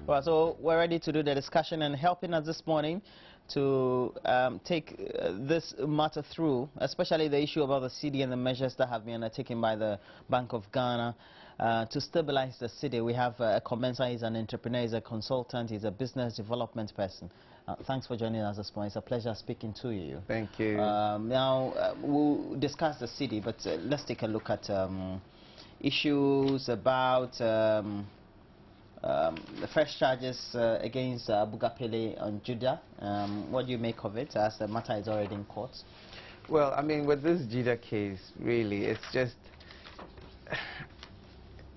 Well, so we're ready to do the discussion, and helping us this morning to take this matter through, especially the issue about the cedi and the measures that have been undertaken by the Bank of Ghana to stabilize the cedi. We have a commencer, he's an entrepreneur, he's a consultant, he's a business development person. Thanks for joining us this morning. It's a pleasure speaking to you. Thank you. Now, we'll discuss the cedi, but let's take a look at issues about the fresh charges against Bugapele on Judah. What do you make of it, as the matter is already in court? Well, I mean, with this Judah case, really, it's just,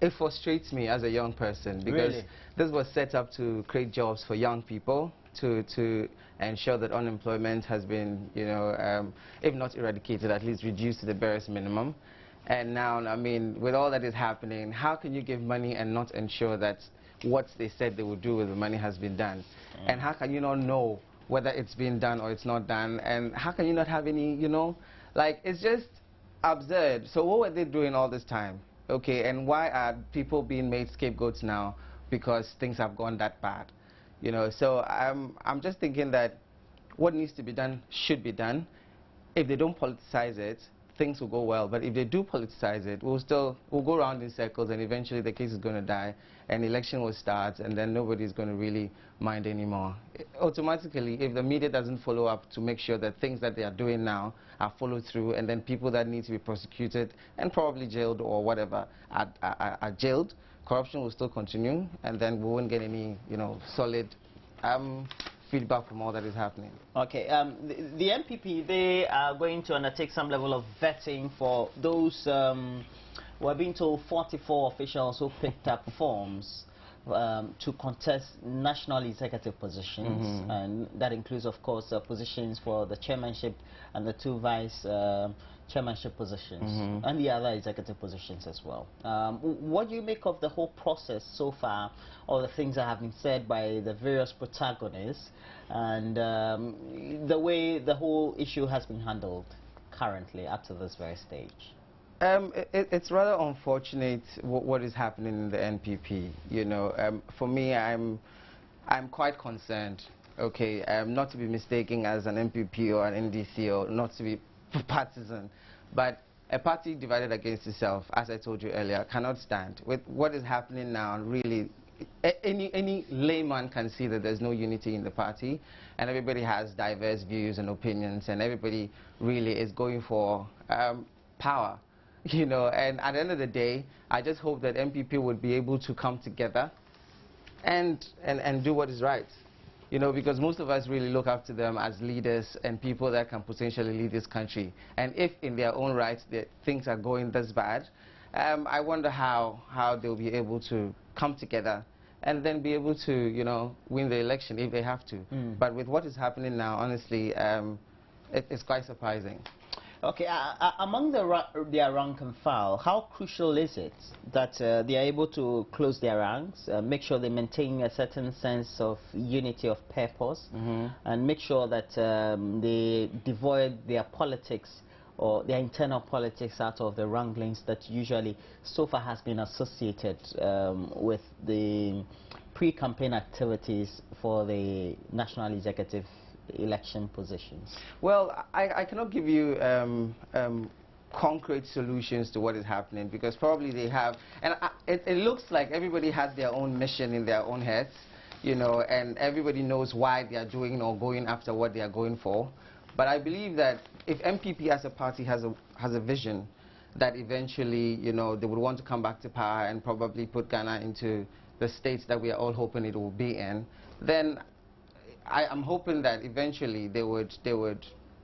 it frustrates me as a young person, because this was set up to create jobs for young people, to ensure that unemployment has been, you know, if not eradicated, at least reduced to the barest minimum. And now, I mean, with all that is happening, how can you give money and not ensure that what they said they would do with the money has been done? And how can you not know whether it's been done or it's not done? And how can you not have any, you know, like, it's just absurd. So what were they doing all this time? Okay, and why are people being made scapegoats now because things have gone that bad? You know, so I'm just thinking that what needs to be done should be done. If they don't politicize it, things will go well. But if they do politicize it, we'll go around in circles, and eventually the case is going to die, and the election will start, and then nobody's going to really mind anymore. Automatically, if the media doesn't follow up to make sure that things that they are doing now are followed through, and then people that need to be prosecuted and probably jailed or whatever are jailed, corruption will still continue, and then we won't get any, you know, solid feedback from all that is happening. Okay, the MPP, they are going to undertake some level of vetting for those, we're being told 44 officials who picked up forms to contest national executive positions, and that includes, of course, positions for the chairmanship and the 2 vice chairmanship positions, and the other executive positions as well. What do you make of the whole process so far, or the things that have been said by the various protagonists, and the way the whole issue has been handled currently up to this very stage? It's rather unfortunate what is happening in the NPP. You know, for me, I'm quite concerned. Okay, not to be mistaken as an MPP or an NDC, or not to be partisan, but a party divided against itself, as I told you earlier, cannot stand. With what is happening now, really, any layman can see that there's no unity in the party, and everybody has diverse views and opinions, and everybody really is going for power, you know. And at the end of the day, I just hope that MPP would be able to come together and do what is right. You know, because most of us really look up to them as leaders and people that can potentially lead this country. And if in their own right things are going this bad, I wonder how they'll be able to come together and then be able to, you know, win the election if they have to. But with what is happening now, honestly, it's quite surprising. Okay, among their rank and file, how crucial is it that they are able to close their ranks, make sure they maintain a certain sense of unity of purpose, and make sure that they devoid their politics or their internal politics out of the wranglings that usually so far has been associated with the pre-campaign activities for the national executive election positions? Well, I cannot give you concrete solutions to what is happening, because probably they have, and it looks like everybody has their own mission in their own heads, you know, and everybody knows why they are doing or going after what they are going for. But I believe that if MPP as a party has a vision that eventually, you know, they would want to come back to power and probably put Ghana into the states that we are all hoping it will be in, then I'm hoping that eventually they would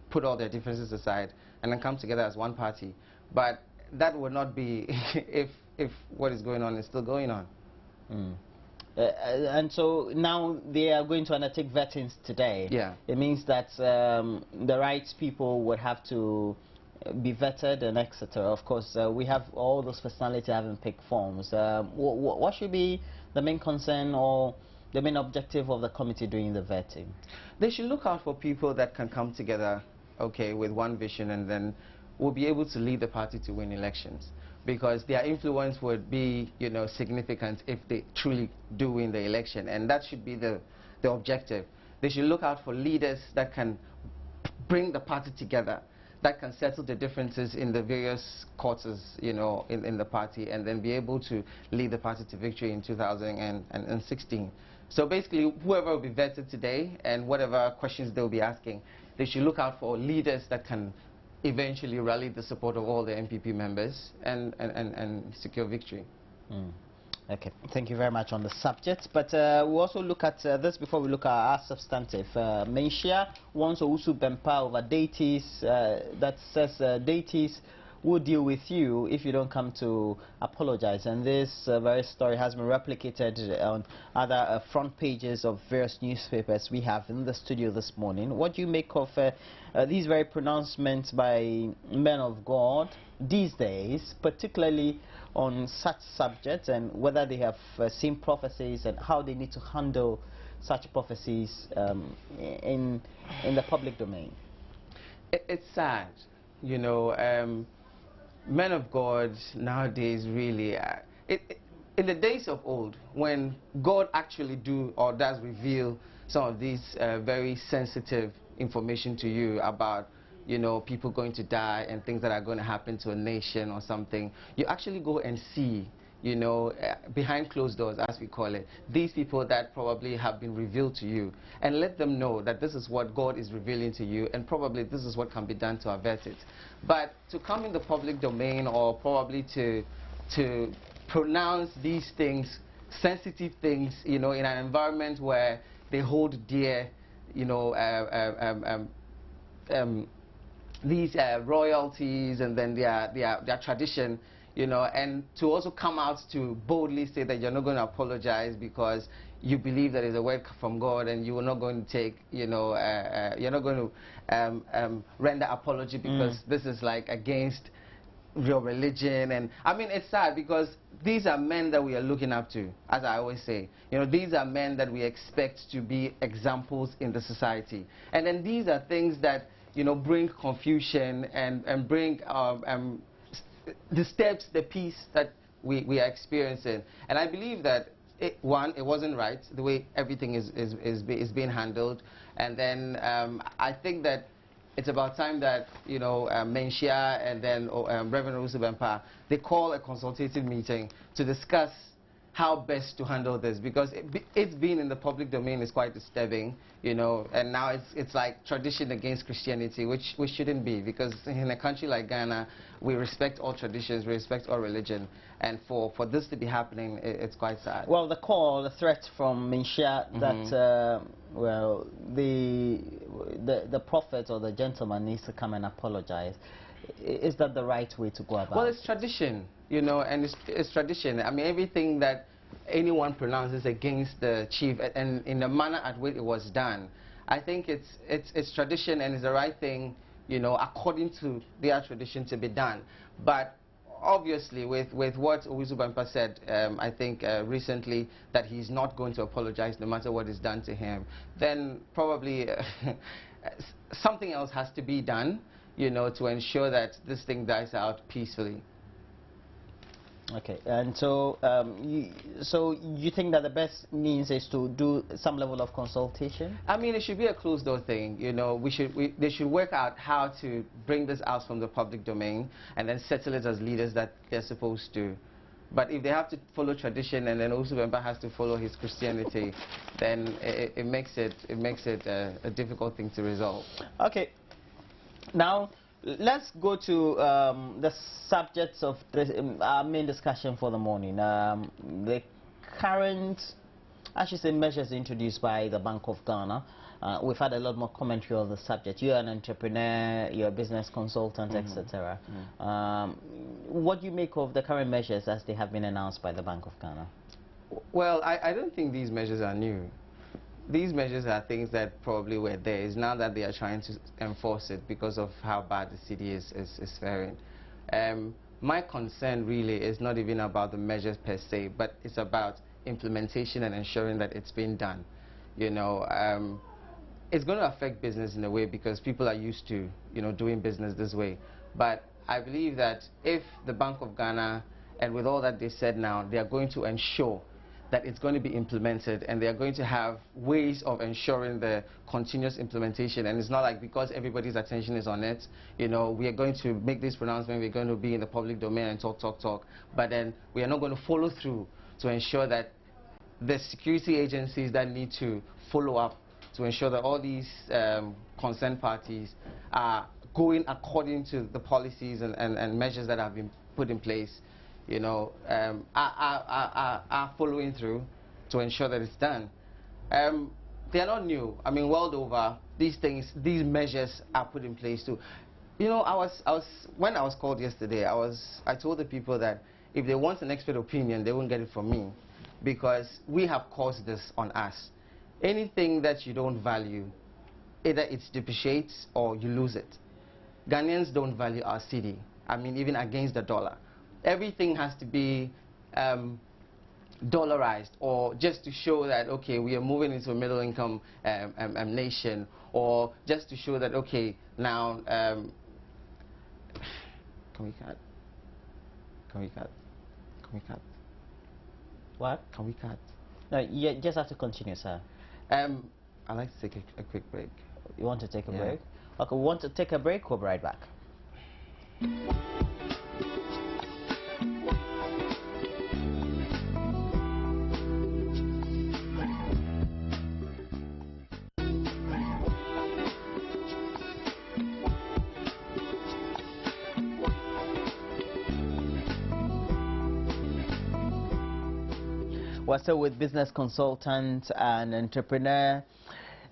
put all their differences aside and then come together as one party. But that would not be if what is going on is still going on. And so now they are going to undertake vettings today. Yeah. It means that the right people would have to be vetted and etc. Of course, we have all those personalities having picked forms. What should be the main concern or the main objective of the committee doing the vetting? They should look out for people that can come together, okay, with one vision, and then will be able to lead the party to win elections. because their influence would be, you know, significant if they truly do win the election, and that should be the objective. They should look out for leaders that can bring the party together, that can settle the differences in the various quarters, you know, in the party, and then be able to lead the party to victory in 2016. So basically, whoever will be vetted today and whatever questions they'll be asking, they should look out for leaders that can eventually rally the support of all the MPP members and secure victory. Okay, thank you very much on the subject. But we'll also look at this before we look at our substantive. Menshia wants Owusu Bempah over deities, that says deities will deal with you if you don't come to apologize. And this very story has been replicated on other front pages of various newspapers we have in the studio this morning. What do you make of these very pronouncements by men of God these days, particularly on such subjects, and whether they have seen prophecies and how they need to handle such prophecies in the public domain? It's sad, you know. Men of God nowadays really, in the days of old, when God actually does reveal some of these very sensitive information to you about, you know, people going to die and things that are going to happen to a nation or something, you actually go and see, you know, behind closed doors, as we call it, these people that probably have been revealed to you, and let them know that this is what God is revealing to you, and probably this is what can be done to avert it. But to come in the public domain, or probably to pronounce these things, sensitive things, you know, in an environment where they hold dear, you know, these royalties and then their tradition, you know, and to also come out to boldly say that you're not going to apologize because you believe that is a word from God, and you are not going to take, you know, you're not going to render apology because this is like against your religion. And I mean, it's sad because these are men that we are looking up to, as I always say. You know, these are men that we expect to be examples in the society, and then these are things that, you know, bring confusion and bring disturbs the peace that we are experiencing. And I believe that it wasn't right the way everything is being handled, and then I think that it's about time that, you know, Menshia and then Reverend Owusu Bempah, they call a consultative meeting to discuss how best to handle this, because it's been in the public domain is quite disturbing, you know, and now it's like tradition against Christianity, which shouldn't be, because in a country like Ghana, we respect all traditions, we respect all religion, and for this to be happening, it's quite sad. Well, the threat from Menshia that well, the prophet or the gentleman needs to come and apologize. Is that the right way to go about it? Well, it's tradition, you know, and it's tradition. I mean, everything that anyone pronounces against the chief, and in the manner at which it was done, I think it's tradition, and it's the right thing, you know, according to their tradition to be done. But obviously, with what Owusu Bempah said, I think recently, that he's not going to apologize no matter what is done to him, then probably something else has to be done, you know, to ensure that this thing dies out peacefully. Okay, and so you think that the best means is to do some level of consultation? I mean, it should be a closed door thing, you know. They should work out how to bring this out from the public domain and then settle it as leaders that they're supposed to. But if they have to follow tradition and then Owusu Bempah has to follow his Christianity, then it makes it a difficult thing to resolve. Okay. Now, let's go to the subjects of our main discussion for the morning. The current, I should say, measures introduced by the Bank of Ghana. We've had a lot more commentary on the subject. You're an entrepreneur, you're a business consultant, etc. What do you make of the current measures as they have been announced by the Bank of Ghana? Well, I don't think these measures are new. These measures are things that probably were there. It's now that they are trying to enforce it because of how bad the city is faring. My concern really is not even about the measures per se, but it's about implementation and ensuring that it's being done. You know, it's going to affect business in a way because people are used to, you know, doing business this way. But I believe that if the Bank of Ghana, and with all that they said now, they are going to ensure that it's going to be implemented, and they are going to have ways of ensuring the continuous implementation. And it's not like because everybody's attention is on it, you know, we are going to make this pronouncement, we're going to be in the public domain and talk, but then we are not going to follow through to ensure that the security agencies that need to follow up to ensure that all these concerned parties are going according to the policies and measures that have been put in place, you know, are following through to ensure that it's done. They are not new. I mean, world over, these these measures are put in place too. You know, when I was called yesterday, I told the people that if they want an expert opinion, they won't get it from me, because we have caused this on us. Anything that you don't value, either it depreciates or you lose it. Ghanaians don't value our cedi. I mean, even against the dollar. Everything has to be dollarized, or just to show that, okay, we are moving into a middle income nation, or just to show that, okay, now, can we cut? Can we cut? Can we cut? What? Can we cut? No, you just have to continue, sir. I'd like to take a quick break. You want to take a break? Okay, we want to take a break. We'll be right back. We're still with business consultant and entrepreneur,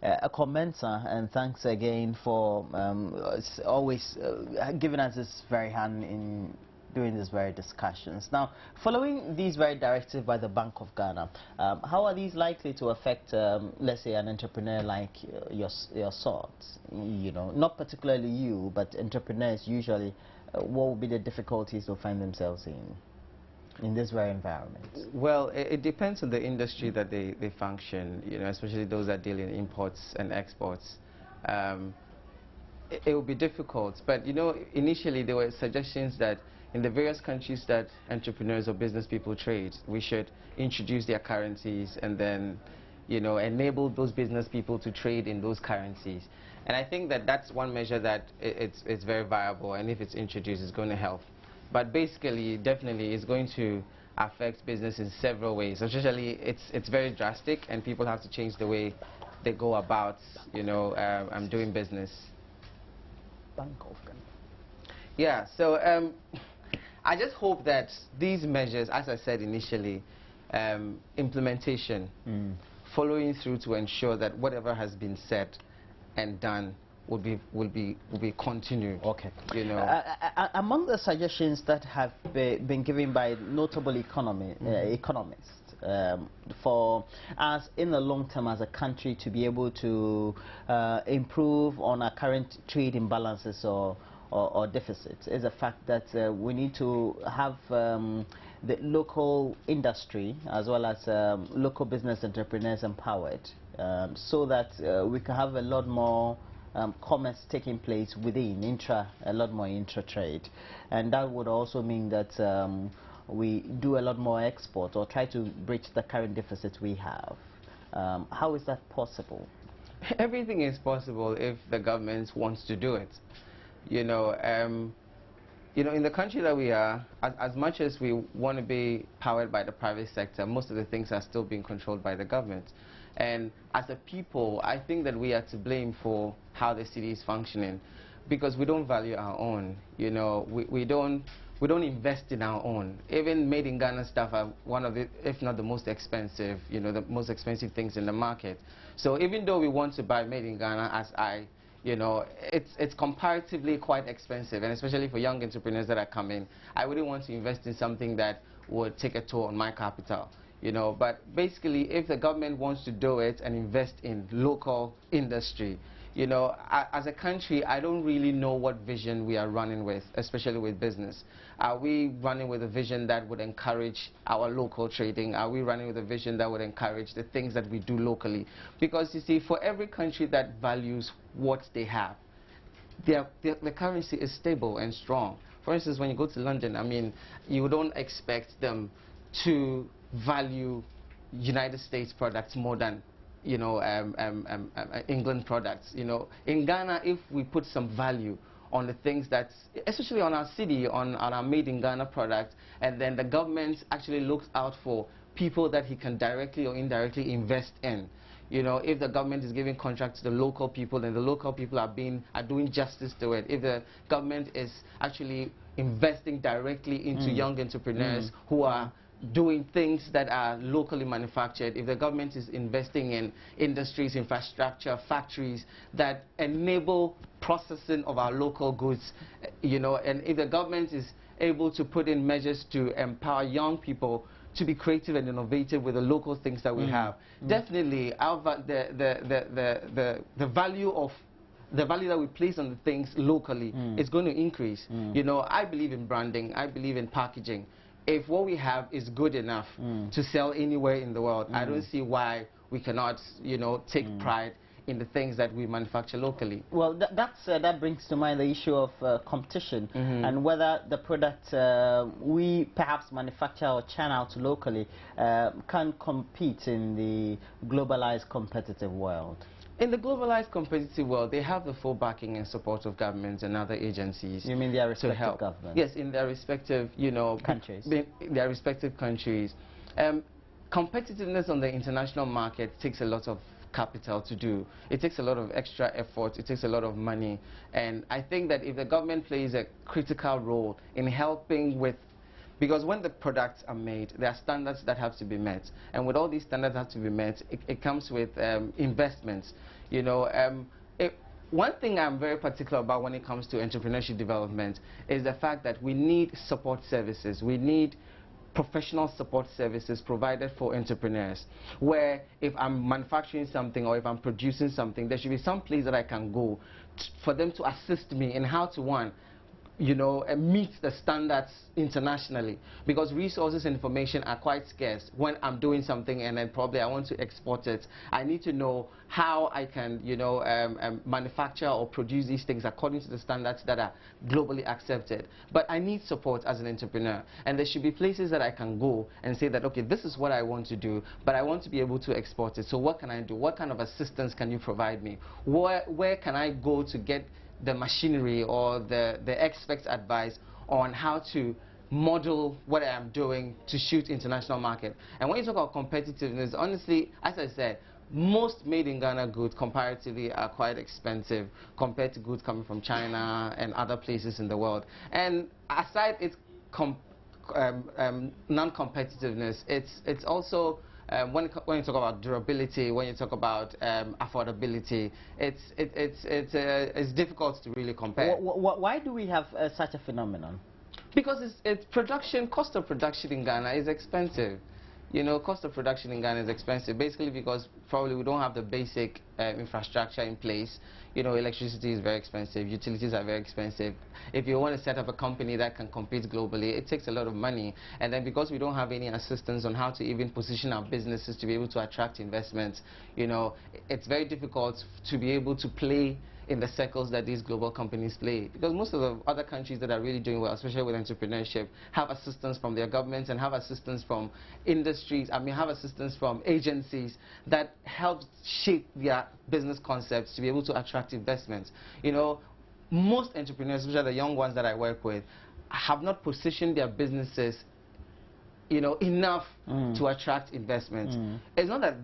a commenter, and thanks again for always giving us this very hand in doing these very discussions. Now, following these very directives by the Bank of Ghana, how are these likely to affect, let's say, an entrepreneur like your sort? You know, not particularly you, but entrepreneurs usually. What would be the difficulties they'll find themselves in this very environment? Well, it depends on the industry that they function, you know, especially those that deal in imports and exports. It will be difficult, but you know, initially there were suggestions that in the various countries that entrepreneurs or business people trade, we should introduce their currencies and then, you know, enable those business people to trade in those currencies. And I think that that's one measure that it's very viable, and if it's introduced, it's going to help. But basically, definitely, it's going to affect business in several ways. Especially, it's very drastic, and people have to change the way they go about, you know, doing business. Bank of Ghana. Yeah. So I just hope that these measures, as I said initially, implementation, following through to ensure that whatever has been said and done will be continued. Okay. You know, among the suggestions that have been given by notable economists for us in the long term as a country to be able to improve on our current trade imbalances or deficits is the fact that we need to have the local industry as well as local business entrepreneurs empowered, so that we can have a lot more commerce taking place within a lot more intra-trade, and that would also mean that we do a lot more export or try to bridge the current deficit we have. How is that possible? Everything is possible if the government wants to do it. You know, in the country that we are, as much as we want to be powered by the private sector, most of the things are still being controlled by the government. And as a people, I think that we are to blame for how the city is functioning, because we don't value our own. You know, we don't invest in our own. Even made in Ghana stuff are one of the, if not the most expensive, you know, the most expensive things in the market. So even though we want to buy made in Ghana, you know, it's comparatively quite expensive, and especially for young entrepreneurs that are coming, I wouldn't want to invest in something that would take a toll on my capital. You know, but basically, if the government wants to do it and invest in local industry, you know, as a country, I don't really know what vision we are running with, especially with business. Are we running with a vision that would encourage our local trading? Are we running with a vision that would encourage the things that we do locally? Because, you see, for every country that values what they have, the currency is stable and strong. For instance, when you go to London, I mean, you don't expect them to value United States products more than, you know, England products. You know, in Ghana, if we put some value on the things that, especially on our city, on our made in Ghana product, and then the government actually looks out for people that he can directly or indirectly invest in. You know, if the government is giving contracts to the local people, then the local people are doing justice to it. If the government is actually investing directly into young entrepreneurs who are doing things that are locally manufactured, if the government is investing in industries, infrastructure, factories that enable processing of our local goods, you know, and if the government is able to put in measures to empower young people to be creative and innovative with the local things that we have, definitely the value that we place on the things locally is going to increase. You know, I believe in branding, I believe in packaging. If what we have is good enough to sell anywhere in the world, I don't see why we cannot, you know, take pride in the things that we manufacture locally. Well, that brings to mind the issue of competition and whether the product we perhaps manufacture or churn out locally can compete in the globalized competitive world. In the globalized competitive world, they have the full backing and support of governments and other agencies. You mean their respective governments? Yes, in their respective, you know, countries. Their respective countries. Competitiveness on the international market takes a lot of capital to do. It takes a lot of extra effort. It takes a lot of money. And I think that if the government plays a critical role in helping with, because when the products are made, there are standards that have to be met. And with all these standards that have to be met, it comes with investments. You know, one thing I'm very particular about when it comes to entrepreneurship development is the fact that we need support services. We need professional support services provided for entrepreneurs, where if I'm manufacturing something or if I'm producing something, there should be some place that I can go for them to assist me in how to, one, you know, meet the standards internationally, because resources and information are quite scarce. When I'm doing something and then probably I want to export it, I need to know how I can, you know, manufacture or produce these things according to the standards that are globally accepted. But I need support as an entrepreneur, and there should be places that I can go and say that, okay, this is what I want to do, but I want to be able to export it. So what can I do? What kind of assistance can you provide me? Where can I go to get the machinery or the experts' advice on how to model what I am doing to shoot international market? And when you talk about competitiveness, honestly, as I said, most made in Ghana goods comparatively are quite expensive compared to goods coming from China and other places in the world. And aside its non-competitiveness, it's also when you talk about durability, when you talk about affordability, it's difficult to really compare. Why do we have such a phenomenon? Because cost of production in Ghana is expensive. You know, cost of production in Ghana is expensive, basically because probably we don't have the basic infrastructure in place. You know, electricity is very expensive, utilities are very expensive. If you want to set up a company that can compete globally, it takes a lot of money. And then because we don't have any assistance on how to even position our businesses to be able to attract investments, you know, it's very difficult to be able to play in the circles that these global companies play, because most of the other countries that are really doing well, especially with entrepreneurship, have assistance from their governments and have assistance from industries, have assistance from agencies that help shape their business concepts to be able to attract investments. You know, most entrepreneurs, especially the young ones that I work with, have not positioned their businesses, you know, enough to attract investments. It's not that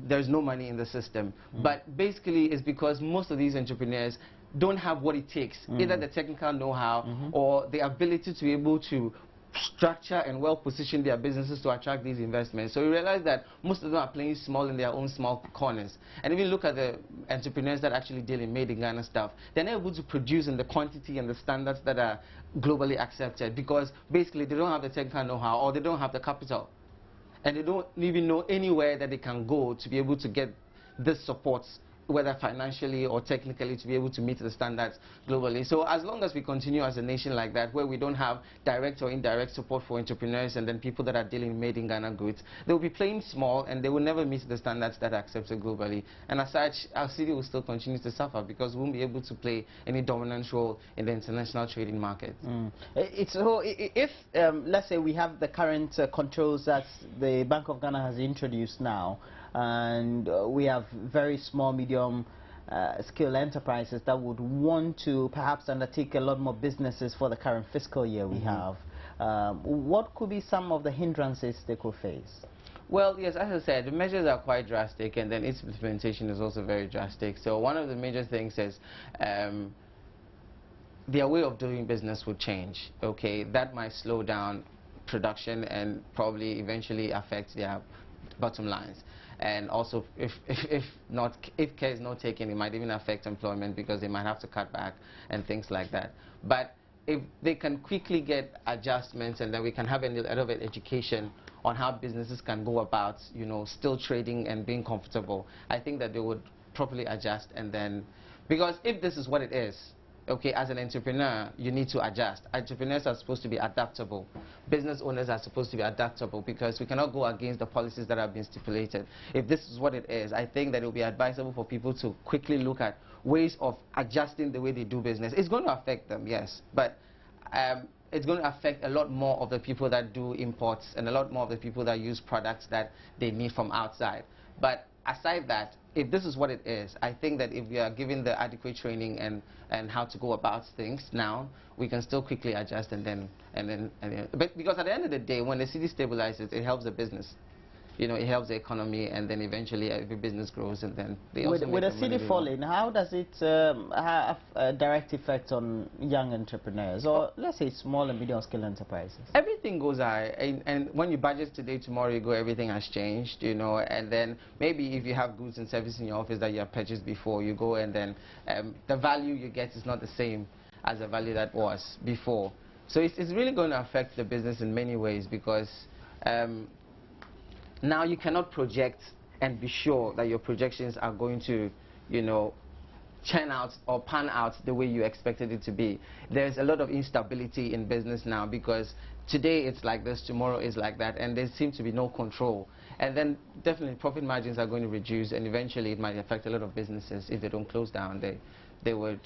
there's no money in the system, but basically it's because most of these entrepreneurs don't have what it takes, either the technical know-how or the ability to be able to structure and well position their businesses to attract these investments. So we realize that most of them are playing small in their own small corners. And if you look at the entrepreneurs that actually deal in made in Ghana stuff, they're not able to produce in the quantity and the standards that are globally accepted, because basically they don't have the technical know-how or they don't have the capital. And they don't even know anywhere that they can go to be able to get this support whether financially or technically, to be able to meet the standards globally. So as long as we continue as a nation like that, where we don't have direct or indirect support for entrepreneurs and then people that are dealing made in Ghana goods, they will be playing small and they will never meet the standards that are accepted globally. And as such, our city will still continue to suffer because we won't be able to play any dominant role in the international trading market. So if, let's say, we have the current controls that the Bank of Ghana has introduced now, and we have very small, medium scale enterprises that would want to perhaps undertake a lot more businesses for the current fiscal year we have, what could be some of the hindrances they could face? Well, yes, as I said, the measures are quite drastic, and then its implementation is also very drastic. So one of the major things is their way of doing business would change. Okay, that might slow down production and probably eventually affect their bottom lines. And also, if care is not taken, it might even affect employment because they might have to cut back and things like that. But if they can quickly get adjustments, and then we can have a little bit of education on how businesses can go about, you know, still trading and being comfortable, I think that they would properly adjust. And then, because if this is what it is, okay, as an entrepreneur, you need to adjust. Entrepreneurs are supposed to be adaptable. Business owners are supposed to be adaptable because we cannot go against the policies that have been stipulated. If this is what it is, I think that it will be advisable for people to quickly look at ways of adjusting the way they do business. It's going to affect them, yes, but it's going to affect a lot more of the people that do imports and a lot more of the people that use products that they need from outside. But aside that, if this is what it is, I think that if we are given the adequate training and how to go about things now, we can still quickly adjust but because at the end of the day, when the city stabilizes, it helps the business. You know, it helps the economy, and then eventually every business grows, and then they also with the city falling, how does it have a direct effect on young entrepreneurs, or let's say small and medium scale enterprises? Everything goes high, and when you budget today, tomorrow you go, everything has changed, you know. And then maybe if you have goods and services in your office that you have purchased before, you go, and then the value you get is not the same as the value that was before. So it's really going to affect the business in many ways, because now you cannot project and be sure that your projections are going to, you know, churn out or pan out the way you expected it to be. There's a lot of instability in business now, because today it's like this, tomorrow is like that, and there seems to be no control. And then definitely profit margins are going to reduce, and eventually it might affect a lot of businesses. If they don't close down, they would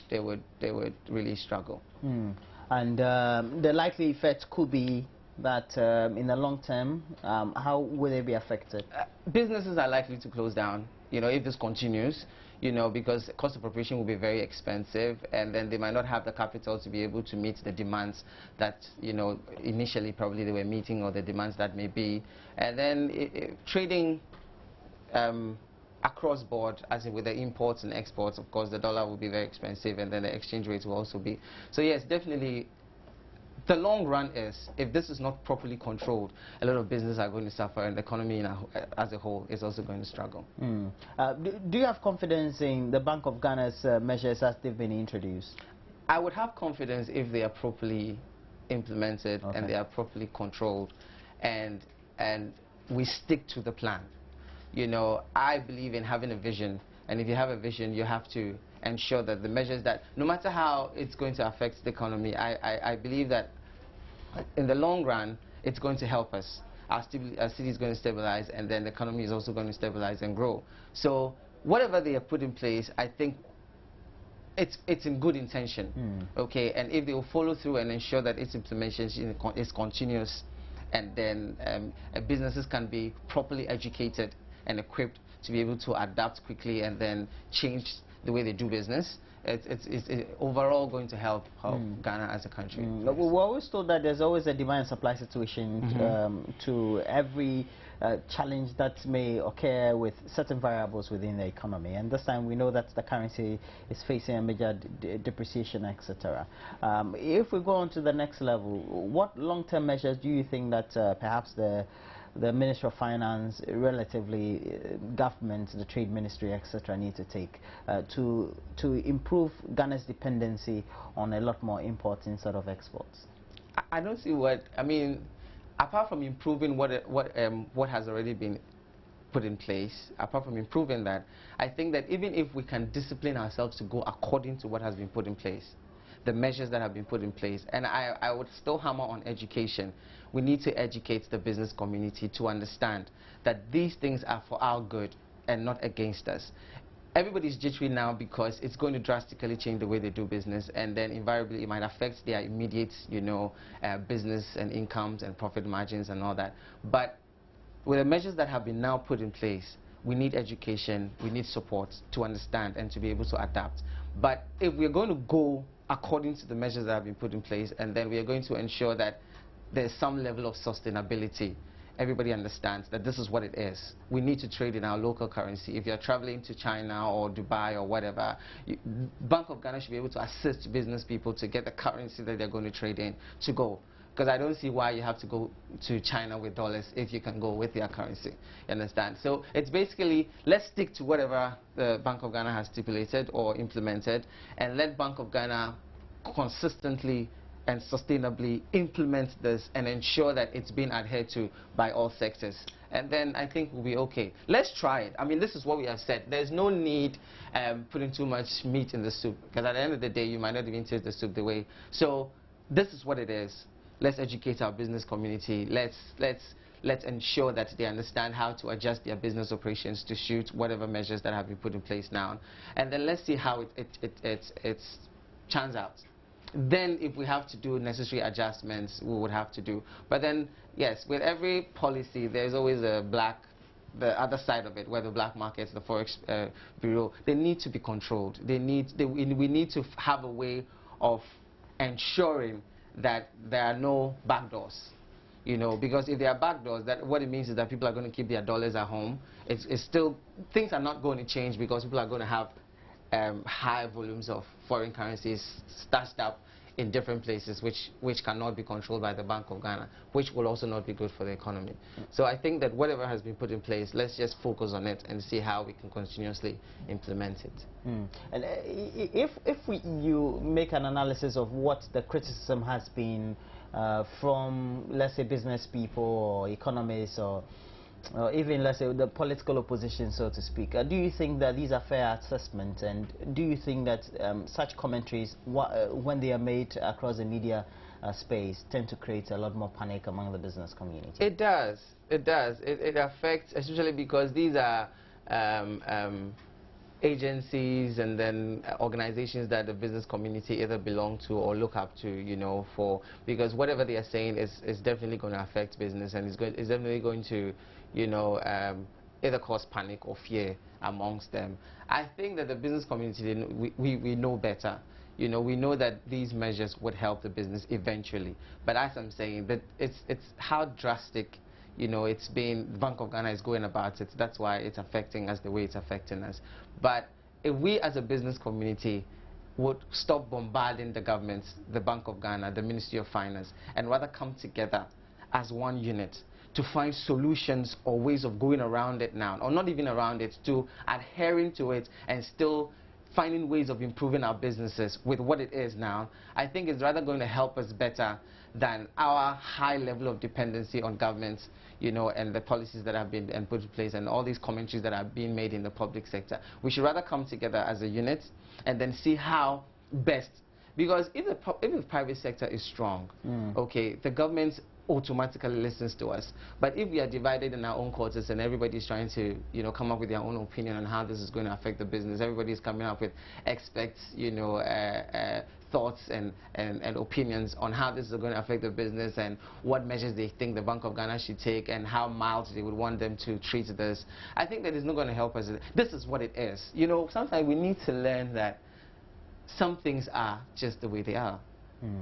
really struggle. And the likely effect could be that in the long term, how will they be affected? Businesses are likely to close down, you know, if this continues, you know, because cost of operation will be very expensive, and then they might not have the capital to be able to meet the demands that, you know, initially probably they were meeting, or the demands that may be. And then trading across board, as in with the imports and exports, of course, the dollar will be very expensive, and then the exchange rates will also be. So yes, definitely, the long run is, if this is not properly controlled, a lot of businesses are going to suffer, and the economy as a whole is also going to struggle. Do you have confidence in the Bank of Ghana's measures as they've been introduced? I would have confidence if they are properly implemented, and they are properly controlled, and we stick to the plan. You know, I believe in having a vision, and if you have a vision, you have to ensure that the measures that, no matter how it's going to affect the economy, I believe that in the long run, it's going to help us. Our city is going to stabilize, and then the economy is also going to stabilize and grow. So whatever they have put in place, I think it's in good intention, okay? And if they will follow through and ensure that its implementation is continuous, and then businesses can be properly educated and equipped to be able to adapt quickly and then change the way they do business, it's overall going to help Ghana as a country. We're always told that there's always a demand and supply situation to every challenge that may occur with certain variables within the economy. And this time we know that the currency is facing a major depreciation, etc. If we go on to the next level, what long-term measures do you think that perhaps the Ministry of Finance, relatively government, the Trade Ministry, etc., need to take to improve Ghana's dependency on a lot more imports instead of exports? I don't see what, I mean, apart from improving what has already been put in place, apart from improving that, I think that even if we can discipline ourselves to go according to what has been put in place, the measures that have been put in place, and I would still hammer on education. We need to educate the business community to understand that these things are for our good and not against us. Everybody's jittery now because it's going to drastically change the way they do business, and then invariably it might affect their immediate, business and incomes and profit margins and all that. But with the measures that have been now put in place, we need education, we need support to understand and to be able to adapt. But if we're going to go according to the measures that have been put in place, and then we are going to ensure that there's some level of sustainability, everybody understands that this is what it is. We need to trade in our local currency. If you're traveling to China or Dubai or whatever, Bank of Ghana should be able to assist business people to get the currency that they're going to trade in to go. Because I don't see why you have to go to China with dollars if you can go with their currency. You understand? So it's basically, let's stick to whatever the Bank of Ghana has stipulated or implemented, and let Bank of Ghana consistently and sustainably implement this and ensure that it's being adhered to by all sectors. And then I think we'll be okay. Let's try it. I mean, this is what we have said. There's no need putting too much meat in the soup, because at the end of the day, you might not even taste the soup the way. So this is what it is. Let's educate our business community. Let's ensure that they understand how to adjust their business operations to suit whatever measures that have been put in place now. And then let's see how it churns out. Then if we have to do necessary adjustments, we would have to do. But then, yes, with every policy, there's always the other side of it, where the black markets, the Forex Bureau, they need to be controlled. We need to have a way of ensuring that there are no backdoors, because if there are backdoors, that what it means is that people are going to keep their dollars at home. It's still, things are not going to change, because people are going to have high volumes of foreign currencies stashed up in different places, which cannot be controlled by the Bank of Ghana, which will also not be good for the economy. So I think that whatever has been put in place, let's just focus on it and see how we can continuously implement it. And if you make an analysis of what the criticism has been from, let's say, business people or economists, or even, let's say, the political opposition, so to speak, do you think that these are fair assessments? And do you think that such commentaries, when they are made across the media space, tend to create a lot more panic among the business community? It does. It does. It affects, especially because these are agencies and then organizations that the business community either belong to or look up to, because whatever they are saying is definitely going to affect business, and it's definitely going to, either cause panic or fear amongst them. I think that the business community, we know better. We know that these measures would help the business eventually. But as I'm saying, that it's how drastic, it's been, the Bank of Ghana is going about it. That's why it's affecting us the way it's affecting us. But if we as a business community would stop bombarding the government, the Bank of Ghana, the Ministry of Finance, and rather come together as one unit to find solutions or ways of going around it now, or not even around it, to adhering to it and still finding ways of improving our businesses with what it is now, I think it's rather going to help us better than our high level of dependency on governments, and the policies that have been put in place and all these commentaries that are being made in the public sector. We should rather come together as a unit and then see how best, because if the private sector is strong, okay, the government automatically listens to us. But if we are divided in our own quarters and everybody's trying to, come up with their own opinion on how this is going to affect the business, everybody's coming up with experts, thoughts and opinions on how this is going to affect the business and what measures they think the Bank of Ghana should take and how mild they would want them to treat this. I think that is not going to help us. This is what it is. Sometimes we need to learn that some things are just the way they are.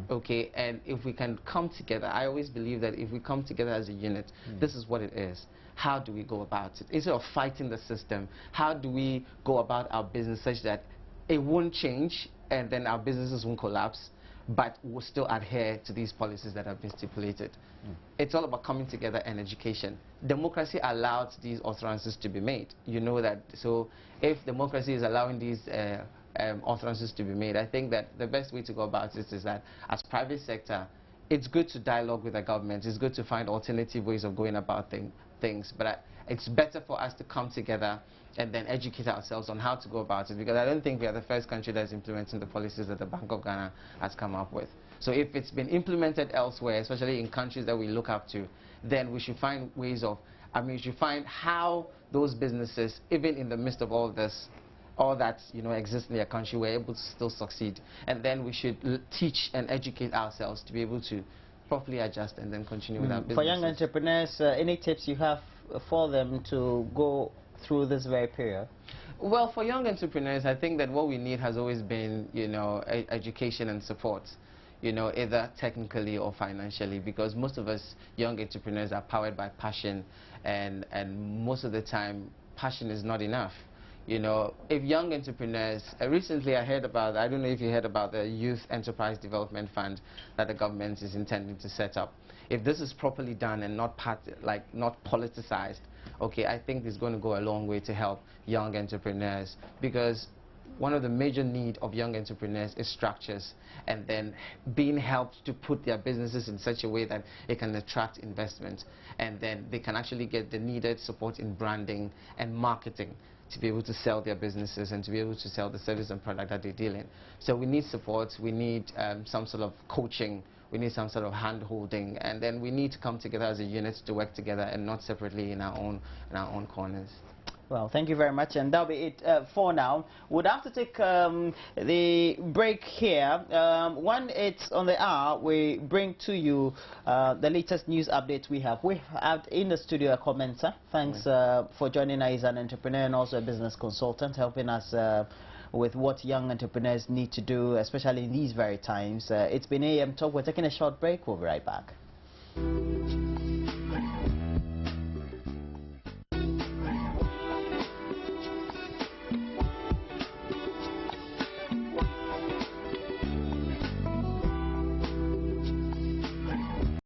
Okay, and if we can come together, I always believe that if we come together as a unit, this is what it is. How do we go about it? Instead of fighting the system, how do we go about our business such that it won't change and then our businesses won't collapse, but we'll still adhere to these policies that have been stipulated? It's all about coming together and education. Democracy allows these utterances to be made. You know that. So if democracy is allowing these utterances to be made, I think that the best way to go about it is that as private sector, it's good to dialogue with the government. It's good to find alternative ways of going about things, but it's better for us to come together and then educate ourselves on how to go about it, because I don't think we are the first country that's implementing the policies that the Bank of Ghana has come up with. So if it's been implemented elsewhere, especially in countries that we look up to, then we should find ways of, we should find how those businesses, even in the midst of all this, all that exists in their country, we're able to still succeed. And then we should teach and educate ourselves to be able to properly adjust and then continue with our business. For young entrepreneurs, any tips you have for them to go through this very period? Well, for young entrepreneurs, I think that what we need has always been, education and support, either technically or financially, because most of us young entrepreneurs are powered by passion, and most of the time, passion is not enough. If young entrepreneurs, recently I heard about, I don't know if you heard about the Youth Enterprise Development Fund that the government is intending to set up. If this is properly done and not politicized, okay, I think it's going to go a long way to help young entrepreneurs, because one of the major needs of young entrepreneurs is structures, and then being helped to put their businesses in such a way that it can attract investment, and then they can actually get the needed support in branding and marketing to be able to sell their businesses and to be able to sell the service and product that they deal in. So we need support, we need some sort of coaching, we need some sort of hand-holding, and then we need to come together as a unit to work together and not separately in our own corners. Well, thank you very much, and that'll be it for now. We'll have to take the break here. When it's on the hour, we bring to you the latest news updates we have. We have in the studio a commenter. Thanks for joining us. He's an entrepreneur and also a business consultant, helping us with what young entrepreneurs need to do, especially in these very times. It's been AM Talk. We're taking a short break. We'll be right back.